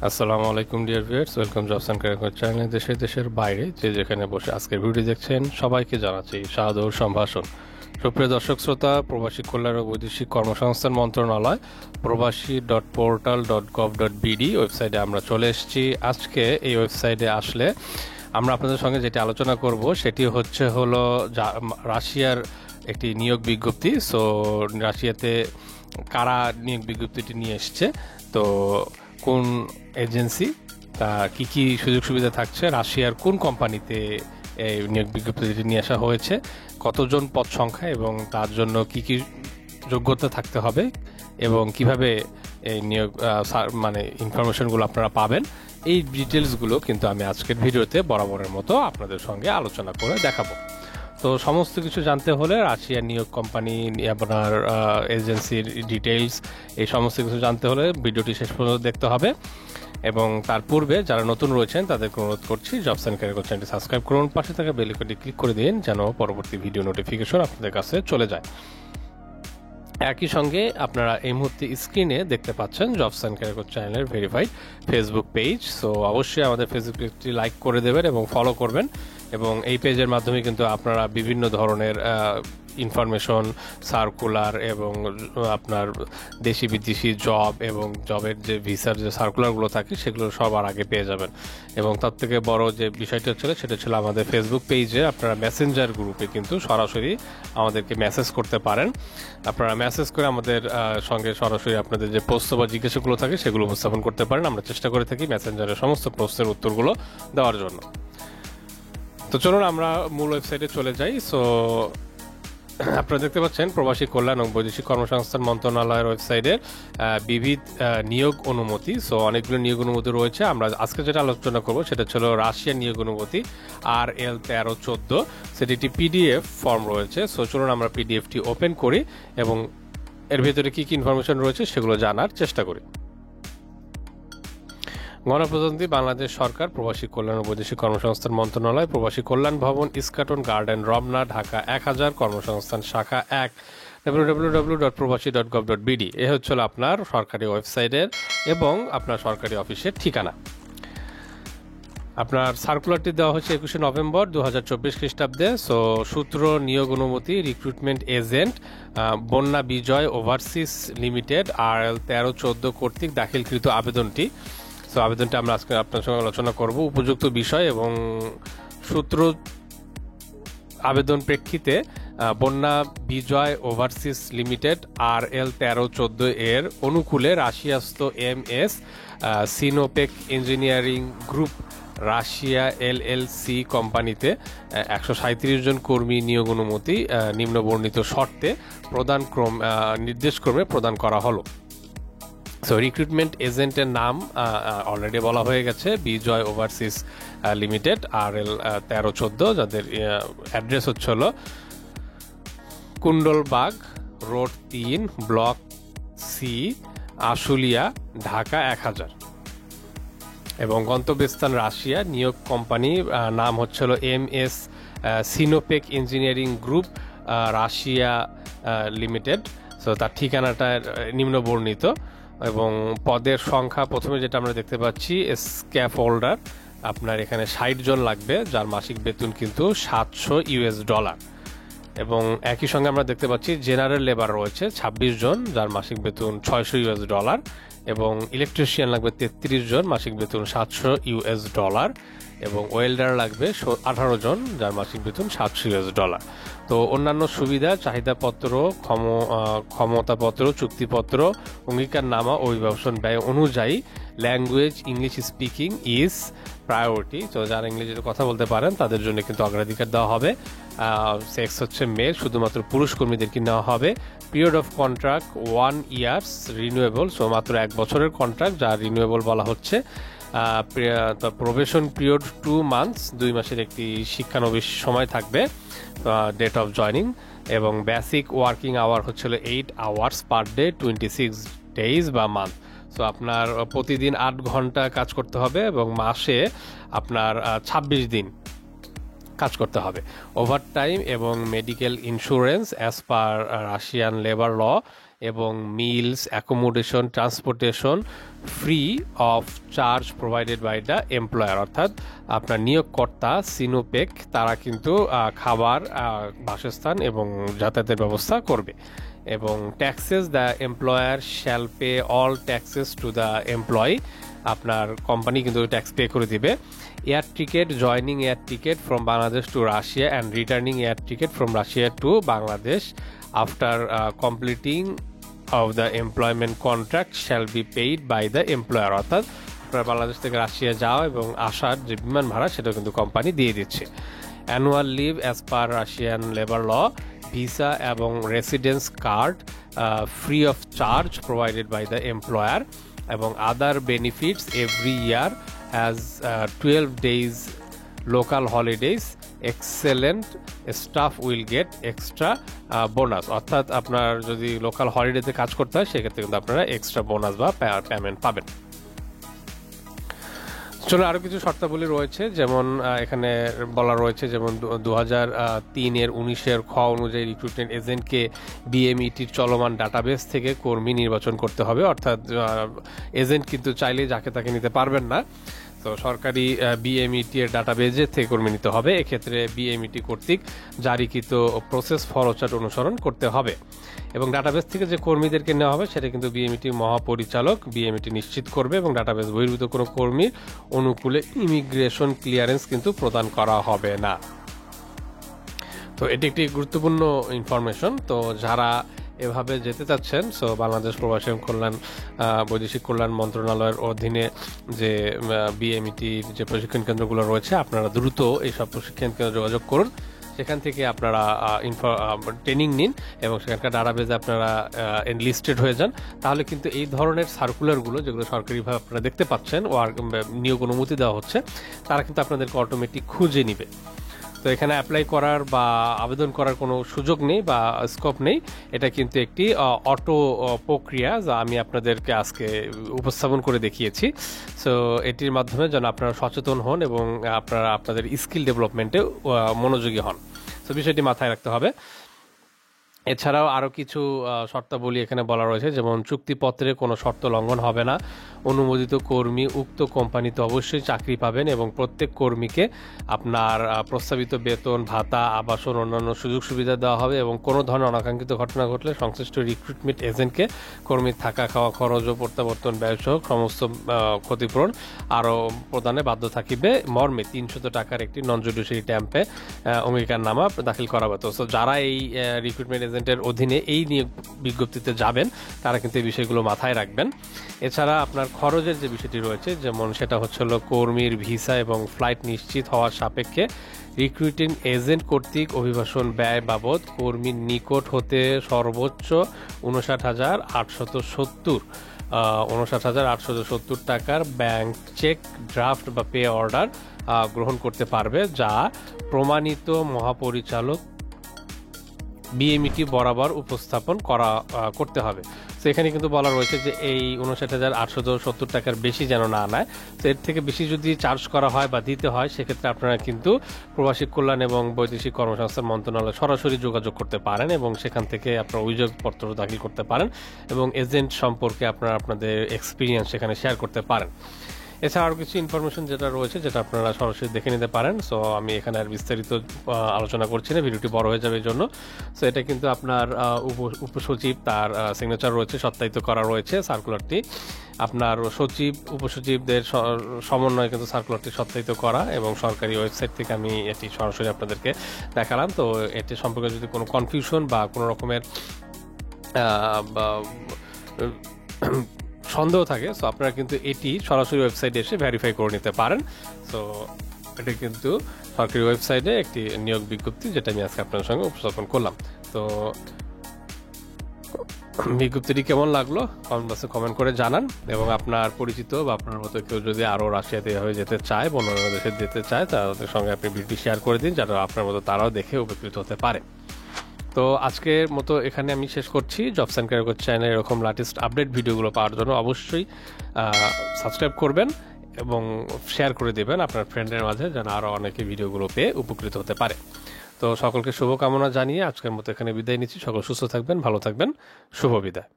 আসসালামু আলাইকুম dear viewers, welcome jobs and career চ্যানেলে। দেশের বাইরে যে যেখানে বসে আজকের ভিডিও দেখছেন সবাইকে জানাচ্ছি সাদর সম্ভাষণ। সুপ্রিয় দর্শক শ্রোতা, প্রবাসী কল্যাণ ও বৈদেশিক কর্মসংস্থান মন্ত্রণালয় প্রবাসী.portal.gov.bd ওয়েবসাইটে আমরা চলে এসেছি। আজকে এই ওয়েবসাইটে আসলে আমরা আপনাদের সঙ্গে যেটি আলোচনা করব সেটি হলো রাশিয়ার একটি নিয়োগ বিজ্ঞপ্তি। সো রাশিয়াতে কারা নিয়োগ বিজ্ঞপ্তিটি নিয়ে এসছে, তো কোন এজেন্সি, তা কি কি সুযোগ সুবিধা থাকছে, রাশিয়ার কোন কোম্পানিতে এই নিয়োগ বিজ্ঞপ্তিটি নিয়ে আসা হয়েছে, কতজন পদ সংখ্যা এবং তার জন্য কি কি যোগ্যতা থাকতে হবে এবং কিভাবে এই নিয়োগ ইনফরমেশনগুলো আপনারা পাবেন, এই ডিটেলসগুলো কিন্তু আমি আজকের ভিডিওতে বরাবরের মতো আপনাদের সঙ্গে আলোচনা করে দেখাবো। তো সমস্ত কিছু জানতে হলে রাশিয়ার নিয়োগ কোম্পানি, আপনার এজেন্সির ডিটেইলস, এই সমস্ত কিছু জানতে হলে ভিডিওটি শেষ পর্যন্ত দেখতে হবে। এবং তার পূর্বে যারা নতুন রয়েছেন তাদেরকে অনুরোধ করছি জবস অ্যান্ড ক্যারিয়ার চ্যানেলটি সাবস্ক্রাইব করুন, পাশে থাকা বেল আইকনটি ক্লিক করে দিন যেন পরবর্তী ভিডিও নোটিফিকেশন আপনাদের কাছে চলে যায়। একই সঙ্গে আপনারা এই মুহূর্তে স্ক্রিনে দেখতে পাচ্ছেন জবস অ্যান্ড ক্যারিয়ার চ্যানেলের ভেরিফাইড ফেসবুক পেজ। সো অবশ্যই আমাদের ফেসবুক পেজটি লাইক করে দেবেন এবং ফলো করবেন। এবং এই পেজের মাধ্যমে কিন্তু আপনারা বিভিন্ন ধরনের ইনফরমেশন, সার্কুলার এবং আপনার দেশি বিদেশি জব এবং জবের যে ভিসার যে সার্কুলারগুলো থাকে সেগুলো সবার আগে পেয়ে যাবেন। এবং তার থেকে বড় যে বিষয়টা ছিল সেটা ছিল আমাদের ফেসবুক পেজে আপনারা মেসেঞ্জার গ্রুপে কিন্তু সরাসরি আমাদেরকে মেসেজ করতে পারেন। আপনারা মেসেজ করে আমাদের সঙ্গে সরাসরি আপনাদের যে প্রশ্ন বা জিজ্ঞাসাগুলো থাকে সেগুলো উপস্থাপন করতে পারেন। আমরা চেষ্টা করে থাকি মেসেঞ্জারের সমস্ত প্রশ্নের উত্তরগুলো দেওয়ার জন্য। তো চলুন আমরা মূল ওয়েবসাইটে চলে যাই। সো আপনারা দেখতে পাচ্ছেন প্রবাসী কল্যাণ ও বৈদেশিক কর্মসংস্থান মন্ত্রণালয়ের ওয়েবসাইটের বিবিধ নিয়োগ অনুমতি। সো অনেকগুলো নিয়োগ অনুমতি রয়েছে। আমরা আজকে যেটা আলোচনা করবো সেটা ছিল রাশিয়ার নিয়োগ অনুমতি RL 1314। সেটি একটি পিডিএফ ফর্ম রয়েছে। সো চলুন আমরা পিডিএফটি ওপেন করি এবং এর ভেতরে কি কি ইনফরমেশন রয়েছে সেগুলো জানার চেষ্টা করি। গণপ্রজাতন্ত্রী বাংলাদেশ সরকার, প্রবাসী কল্যাণ ও বৈদেশিক কর্মসংস্থান মন্ত্রণালয়, প্রবাসী কল্যাণ ভবন, ইস্কাটন গার্ডেন, রমনা, ঢাকা 1000, কর্মসংস্থান শাখা 1, www.probasi.gov.bd। এ হচ্ছিল আপনার সরকারি ওয়েবসাইটের এবং আপনার সরকারি অফিসের ঠিকানা। আপনার সার্কুলারটি দেওয়া হচ্ছে 21শে নভেম্বর 2024 খ্রিস্টাব্দে। সো সূত্র নিয়োগ অনুমতি, রিক্রুটমেন্ট এজেন্ট বন্যা বিজয় ওভারসিস লিমিটেড RL 1314 কর্তৃক দাখিলকৃত আবেদনটি। তো আবেদনটা আমরা আজকে আপনার সঙ্গে আলোচনা করব। উপযুক্ত বিষয় এবং সূত্র আবেদন প্রেক্ষিতে বন্যা বিজয় ওভারসিস লিমিটেড RL 1314 এর অনুকূলে রাশিয়াস্থ MS Sinopec engineering group Russia LLC কোম্পানিতে 137 জন কর্মী নিয়োগ অনুমতি নিম্নবর্ণিত শর্তে নির্দেশক্রমে প্রদান করা হলো। সো রিক্রুটমেন্ট এজেন্টের নাম অলরেডি বলা হয়ে গেছে, বিজয় ওভারসিস লিমিটেড RL 1314, যাদের অ্যাড্রেস হচ্ছিল Kundalbag road 3, block C, Ashulia, Dhaka 1000। এবং গন্তব্যস্থান রাশিয়া। নিয়োগ কোম্পানি নাম হচ্ছিল MS Sinopec engineering group Russia limited. So তার ঠিকানাটা নিম্নবর্ণিত। এবং পদের সংখ্যা প্রথমে যেটা আমরা দেখতে পাচ্ছি স্ক্যাফোল্ডার, আপনার এখানে 60 জন লাগবে, যার মাসিক বেতন কিন্তু $700। এবং একই সঙ্গে আমরা দেখতে পাচ্ছি জেনারেল লেবার রয়েছে 26 জন, যার মাসিক বেতন $600। এবং ইলেকট্রিশিয়ান লাগবে 33 জন, মাসিক বেতন $700। এবং ওয়েল্ডার লাগবে 18 জন, যার মাসিক বেতন $700। তো অন্যান্য সুবিধা, চাহিদাপত্র, ক্ষমতাপত্র, চুক্তিপত্র, অঙ্গীকারনামা ও অভিবাসন ব্যয় অনুযায়ী language English speaking is priority. তো যারা ইংরেজিতে কথা বলতে পারেন তাদের জন্য কিন্তু অগ্রাধিকার দেওয়া হবে। সেক্স হচ্ছে মেল, শুধুমাত্র পুরুষ কর্মীদেরকে নেওয়া হবে। Period of contract 1 years, renewable, so মাত্র 1 বছরের কন্ট্রাক্ট যা রিনিউয়েবল বলা হচ্ছে। প্রবেশন পিরিয়ড 2 মান্থস, 2 মাসের একটি শিক্ষানবিশ সময় থাকবে ডেট অফ জয়নিং। এবং বেসিক ওয়ার্কিং আওয়ার হচ্ছিল 8 আওয়ার্স পার ডে, 26 ডেইজ বা মান্থ। সো আপনার প্রতিদিন 8 ঘন্টা কাজ করতে হবে এবং মাসে আপনার 26 দিন কাজ করতে হবে। ওভারটাইম এবং medical insurance as per Russian labour law, এবং meals, accommodation, transportation free of charge provided by the employer, অর্থাৎ আপনার নিয়োগকর্তা সিনোপেক তারা কিন্তু খাবার, বাসস্থান এবং যাতায়াতের ব্যবস্থা করবে। এবং taxes the employer shall pay all taxes to the employee, আপনার কোম্পানি কিন্তু ট্যাক্স পে করে দিবে। Air ticket, joining air ticket from Bangladesh to Russia and returning air ticket from Russia to Bangladesh after completing of the employment contract shall be paid by the employer, অর্থাৎ আপনার বাংলাদেশ থেকে Russia যাওয়া এবং আসার যে বিমান ভাড়া সেটা কিন্তু কোম্পানি দিয়ে দিচ্ছে। Annual leave as per Russian labour law, visa এবং residence card free of charge provided by the employer, এবং other benefits every year as 12 days local holidays, excellent staff will get extra bonus, অর্থাৎ আপনার যদি local হলিডেতে কাজ করতে হয় সেক্ষেত্রে কিন্তু আপনারা এক্সট্রা বোনাস বা পেমেন্ট পাবেন। চলো আরও কিছু শর্তাবলী রয়েছে, যেমন এখানে বলা রয়েছে যেমন 2003-19 খ অনুযায়ী রিক্রুটমেন্ট এজেন্টকে বিএমইটির চলমান ডাটাবেস থেকে কর্মী নির্বাচন করতে হবে, অর্থাৎ এজেন্ট কিন্তু চাইলে যাকে তাকে নিতে পারবেন না। তো সরকারি বিএমইটি এর ডাটাবেজে থেকে কর্মী নিতে হবে, এক্ষেত্রে বিএমইটি কর্তৃক জারিকৃত প্রসেস ফলোচার্ট অনুসরণ করতে হবে। এবং ডাটাবেস থেকে যে কর্মীদেরকে নেওয়া হবে সেটা কিন্তু বিএমইটি মহাপরিচালক বিএমইটি নিশ্চিত করবে, এবং ডাটাবেস বহির্ভূত কোনো কর্মীর অনুকূলে ইমিগ্রেশন ক্লিয়ারেন্স কিন্তু প্রদান করা হবে না। তো এটি একটি গুরুত্বপূর্ণ ইনফরমেশন। তো যারা এভাবে যেতে চাচ্ছেন, সো বাংলাদেশ প্রবাসী কল্যাণ বৈদেশিক কল্যাণ মন্ত্রণালয়ের অধীনে যে বিএমইটির যে প্রশিক্ষণ কেন্দ্রগুলো রয়েছে, আপনারা দ্রুত এইসব প্রশিক্ষণ কেন্দ্রে যোগাযোগ করুন, সেখান থেকে আপনারা ট্রেনিং নিন এবং সেখানকার ডাটাবেজে আপনারা এনলিস্টেড হয়ে যান। তাহলে কিন্তু এই ধরনের সার্কুলারগুলো যেগুলো সরকারিভাবে আপনারা দেখতে পাচ্ছেন, নিয়োগ অনুমতি দেওয়া হচ্ছে, তারা কিন্তু আপনাদেরকে অটোমেটিক খুঁজে নিবে। তো এখানে অ্যাপ্লাই করার বা আবেদন করার কোনো সুযোগ নেই বা স্কোপ নেই, এটা কিন্তু একটি অটো প্রক্রিয়া যা আমি আপনাদেরকে আজকে উপস্থাপন করে দেখিয়েছি। সো এটির মাধ্যমে যেন আপনারা সচেতন হন এবং আপনারা আপনাদের স্কিল ডেভেলপমেন্টে মনোযোগী হন। তো বিষয়টি মাথায় রাখতে হবে। এছাড়াও আরও কিছু শর্তাবলী এখানে বলা রয়েছে, যেমন চুক্তিপত্রে কোনো শর্ত লঙ্ঘন হবে না, অনুমোদিত কর্মী উক্ত কোম্পানিতে অবশ্যই চাকরি পাবেন এবং প্রত্যেক কর্মীকে আপনার প্রস্তাবিত বেতন, ভাতা, আবাসন, অন্যান্য সুযোগ সুবিধা দেওয়া হবে এবং কোনো ধরনের অনাকাঙ্ক্ষিত ঘটনা ঘটলে সংশ্লিষ্ট রিক্রুটমেন্ট এজেন্টকে কর্মীর থাকা, খাওয়া খরচ ও প্রত্যাবর্তন ব্যয়সহ সমস্ত ক্ষতিপূরণ আরও প্রদানে বাধ্য থাকিবে মর্মে 300 টাকার একটি নন জুডিশিয়ারি ট্যাম্পে অঙ্গীকারনামা দাখিল করা হতো। সো যারা এই রিক্রুটমেন্ট এজেন্টের অধীনে এই নিয়োগ বিজ্ঞপ্তিতে যাবেন তারা কিন্তু এই বিষয়গুলো মাথায় রাখবেন। এছাড়া আপনার খরচের যে বিষয়টি রয়েছে, যেমন সেটা হচ্ছে কর্মীর ভিসা এবং ফ্লাইট নিশ্চিত হওয়ার সাপেক্ষে রিক্রুটিং এজেন্ট কর্তৃক অভিবাসন ব্যয় বাবদ কর্মীর নিকট হতে সর্বোচ্চ 59,870 টাকার ব্যাংক চেক, ড্রাফট বা পে অর্ডার গ্রহণ করতে পারবে, যা প্রমাণিত মহাপরিচালক বিএমইটি বরাবর উপস্থাপন করতে হবে। তো এখানে কিন্তু বলা রয়েছে যে এই 59,870 টাকার বেশি যেন না নেয়। তো এর থেকে বেশি যদি চার্জ করা হয় বা দিতে হয় সেক্ষেত্রে আপনারা কিন্তু প্রবাসী কল্যাণ এবং বৈদেশিক কর্মসংস্থান মন্ত্রণালয় সরাসরি যোগাযোগ করতে পারেন এবং সেখান থেকে আপনার অভিযোগপত্র দাখিল করতে পারেন এবং এজেন্ট সম্পর্কে আপনারা আপনাদের এক্সপিরিয়েন্স সেখানে শেয়ার করতে পারেন। এছাড়া আরও কিছু ইনফরমেশন যেটা রয়েছে যেটা আপনারা সরাসরি দেখে নিতে পারেন। সো আমি এখানে আর বিস্তারিত আলোচনা করছি না, ভিডিওটি বড় হয়ে যাবে এই জন্য। সো এটা কিন্তু আপনার উপসচিব তার সিগনেচার রয়েছে, সত্যায়িত করা রয়েছে সার্কুলারটি। আপনার সচিব, উপসচিবদের সমন্বয়ে কিন্তু সার্কুলারটি সত্যায়িত করা এবং সরকারি ওয়েবসাইট থেকে আমি এটি সরাসরি আপনাদেরকে দেখালাম। তো এটি সম্পর্কে যদি কোনো কনফিউশন বা কোনো রকমের সন্দেহ থাকে, সো আপনারা কিন্তু এটি সরাসরি ওয়েবসাইটে এসে ভেরিফাই করে নিতে পারেন। সো এটি কিন্তু সরকারি ওয়েবসাইটে একটি নিয়োগ বিজ্ঞপ্তি যেটা আমি আজকে আপনার সঙ্গে উপস্থাপন করলাম। তো বিজ্ঞপ্তিটি কেমন লাগলো কমেন্ট বক্সে কমেন্ট করে জানান এবং আপনার পরিচিত বা আপনার মতো কেউ যদি আরও রাশিয়াতে এভাবে যেতে চায় বা অন্য দেশে যেতে চায় তাদের সঙ্গে আপনি ভিডিওটি শেয়ার করে দিন, যারা আপনার মতো তারাও দেখে উপকৃত হতে পারে। তো আজকের মতো এখানে আমি শেষ করছি। জবস অ্যান্ড ক্যারিয়ার চ্যানেলে এরকম লেটেস্ট আপডেট ভিডিওগুলো পাওয়ার জন্য অবশ্যই সাবস্ক্রাইব করবেন এবং শেয়ার করে দেবেন আপনার ফ্রেন্ডের মাঝে, যেন আরও অনেকে ভিডিওগুলো পেয়ে উপকৃত হতে পারে। তো সকলকে শুভকামনা জানিয়ে আজকের মতো এখানে বিদায় নিচ্ছি। সকল সুস্থ থাকবেন, ভালো থাকবেন, শুভ বিদায়।